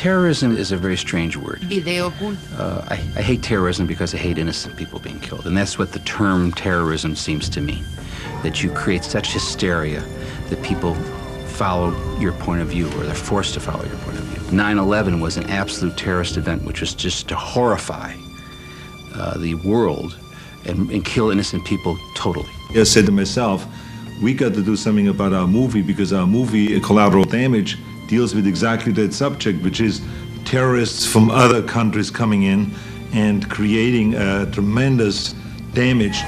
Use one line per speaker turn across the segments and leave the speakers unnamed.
Terrorism is a very strange word. I hate terrorism because I hate innocent people being killed, and that's what the term terrorism seems to mean, that you create such hysteria that people follow your point of view, or they're forced to follow your point of view. 9/11 was an absolute terrorist event, which was just to horrify the world and kill innocent people totally.
I said to myself, we got to do something about our movie, because our movie, Collateral Damage, deals with exactly that subject, which is terrorists from other countries coming in and creating tremendous damage.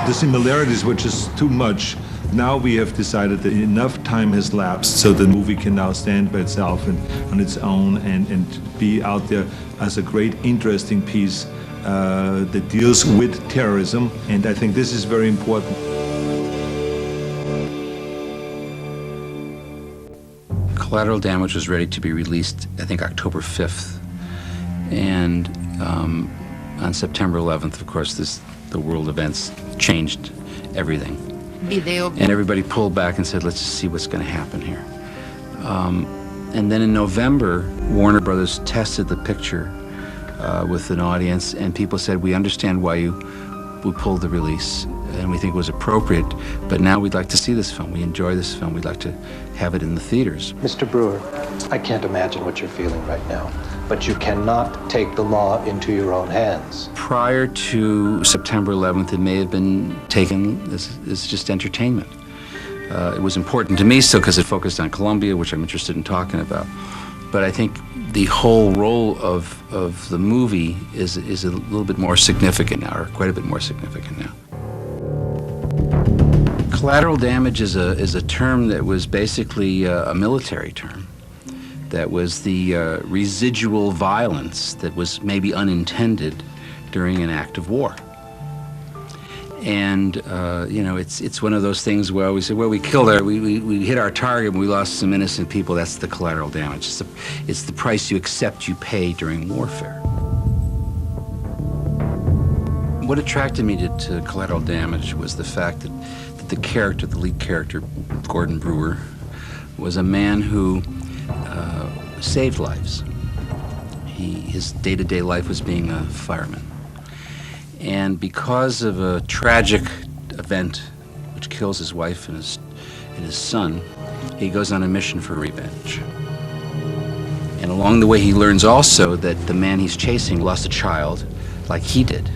The similarities were just too much. Now we have decided that enough time has lapsed so the movie can now stand by itself and on its own and be out there as a great, interesting piece that deals with terrorism, and I think this is very important.
Collateral Damage was ready to be released, I think, October 5th. And on September 11th, of course, the world events changed everything. And everybody pulled back and said, let's just see what's going to happen here. And then in November, Warner Brothers tested the picture with an audience, and people said, we understand why you pulled the release, and we think it was appropriate, but now we'd like to see this film. We enjoy this film. We'd like to have it in the theaters.
Mr. Brewer, I can't imagine what you're feeling right now, but you cannot take the law into your own hands.
Prior to September 11th, it may have been taken as just entertainment. It was important to me still because it focused on Colombia, which I'm interested in talking about. But I think the whole role of the movie is a little bit more significant now, or quite a bit more significant now. Collateral damage is a term that was basically a military term. That was the residual violence that was maybe unintended during an act of war. And you know, it's one of those things where we say, well, we hit our target and we lost some innocent people. That's the collateral damage. It's the price you accept you pay during warfare. What attracted me to Collateral Damage was the fact that the lead character, Gordon Brewer, was a man who saved lives. His day-to-day life was being a fireman. And because of a tragic event which kills his wife and his son, he goes on a mission for revenge. And along the way he learns also that the man he's chasing lost a child like he did.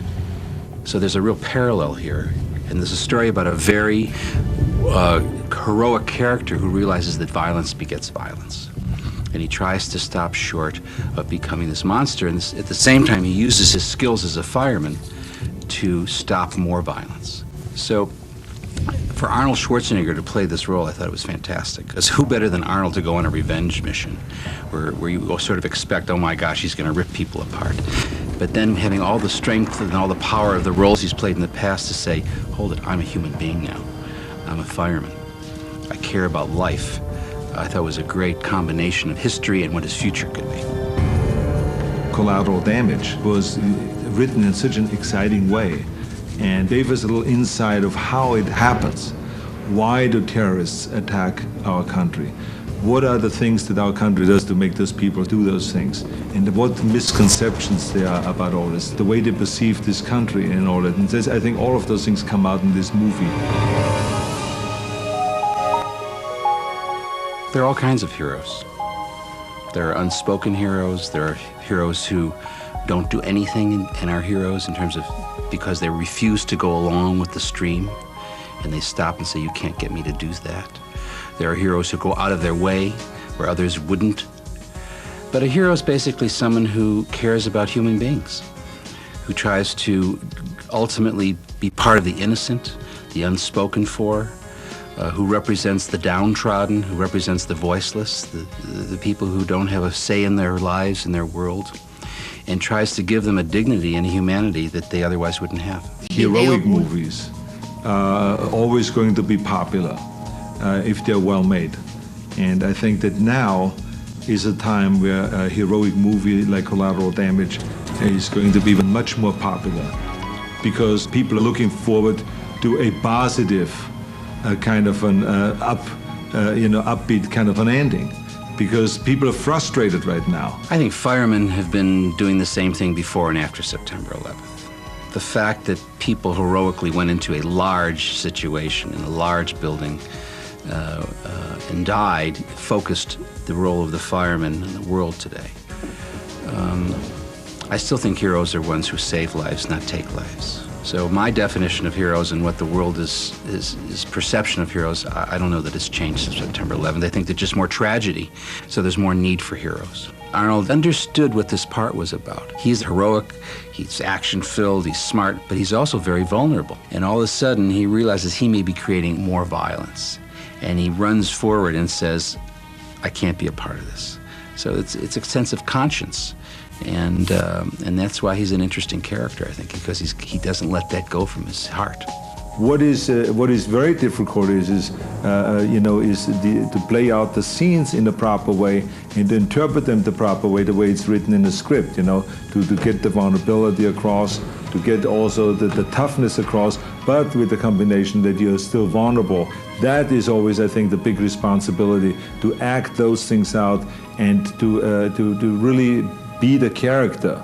So there's a real parallel here. And there's a story about a very heroic character who realizes that violence begets violence. And he tries to stop short of becoming this monster. And at the same time, he uses his skills as a fireman to stop more violence. So for Arnold Schwarzenegger to play this role, I thought it was fantastic. Because who better than Arnold to go on a revenge mission where you sort of expect, oh my gosh, he's going to rip people apart. But then having all the strength and all the power of the roles he's played in the past to say, hold it, I'm a human being now. I'm a fireman. I care about life. I thought it was a great combination of history and what his future could be.
Collateral Damage was written in such an exciting way and gave us a little insight of how it happens. Why do terrorists attack our country? What are the things that our country does to make those people do those things? And what misconceptions there are about all this, the way they perceive this country and all that. And I think all of those things come out in this movie.
There are all kinds of heroes. There are unspoken heroes. There are heroes who don't do anything and are heroes in terms of because they refuse to go along with the stream and they stop and say, you can't get me to do that. There are heroes who go out of their way where others wouldn't. But a hero is basically someone who cares about human beings, who tries to ultimately be part of the innocent, the unspoken for, who represents the downtrodden, who represents the voiceless, the people who don't have a say in their lives, in their world, and tries to give them a dignity and a humanity that they otherwise wouldn't have.
Heroic movies are always going to be popular if they're well made. And I think that now is a time where a heroic movie like Collateral Damage is going to be much more popular because people are looking forward to a positive kind of an upbeat kind of an ending. because people are frustrated right now.
I think firemen have been doing the same thing before and after September 11th. The fact that people heroically went into a large situation in a large building and died focused the role of the firemen in the world today. I still think heroes are ones who save lives, not take lives. So my definition of heroes and what the world is perception of heroes, I don't know that it's changed since September 11th. I think there's just more tragedy, so there's more need for heroes. Arnold understood what this part was about. He's heroic, he's action-filled, he's smart, but he's also very vulnerable. And all of a sudden, he realizes he may be creating more violence. And he runs forward and says, I can't be a part of this. So it's a sense of conscience. And that's why he's an interesting character, I think, because he doesn't let that go from his heart.
What is very difficult is to play out the scenes in the proper way and to interpret them the proper way, the way it's written in the script, to get the vulnerability across, to get also the toughness across, but with the combination that you're still vulnerable. That is always, I think, the big responsibility, to act those things out and to really be the character.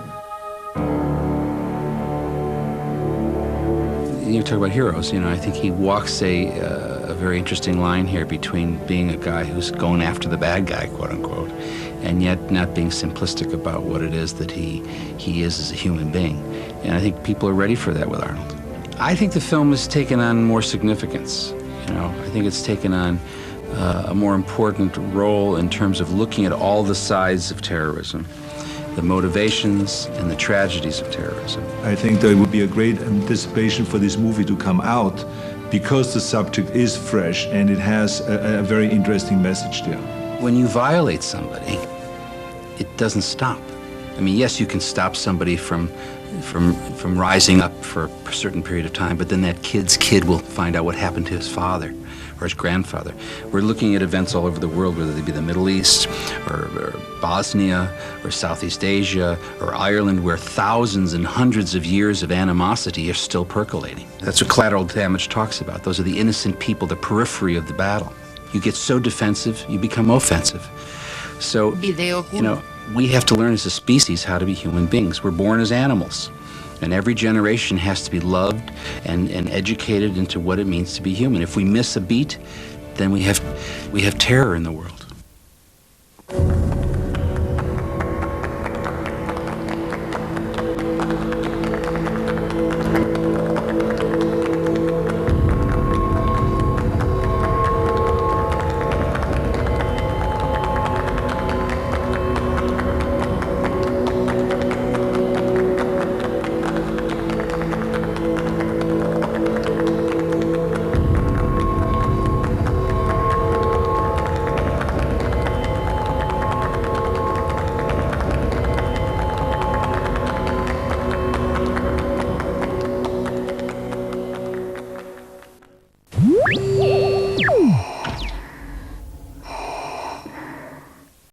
You talk about heroes, I think he walks a very interesting line here between being a guy who's going after the bad guy, quote unquote, and yet not being simplistic about what it is that he is as a human being. And I think people are ready for that with Arnold. I think the film has taken on more significance. I think it's taken on a more important role in terms of looking at all the sides of terrorism, the motivations and the tragedies of terrorism.
I think there would be a great anticipation for this movie to come out because the subject is fresh and it has a very interesting message there.
When you violate somebody, it doesn't stop. I mean, yes, you can stop somebody from rising up for a certain period of time, but then that kid's kid will find out what happened to his father or his grandfather. We're looking at events all over the world, whether they be the Middle East or Bosnia or Southeast Asia or Ireland, where thousands and hundreds of years of animosity are still percolating. That's what collateral damage talks about. Those are the innocent people, the periphery of the battle. You get so defensive, you become offensive. So, we have to learn as a species how to be human beings. We're born as animals. And every generation has to be loved and educated into what it means to be human. If we miss a beat, then we have terror in the world.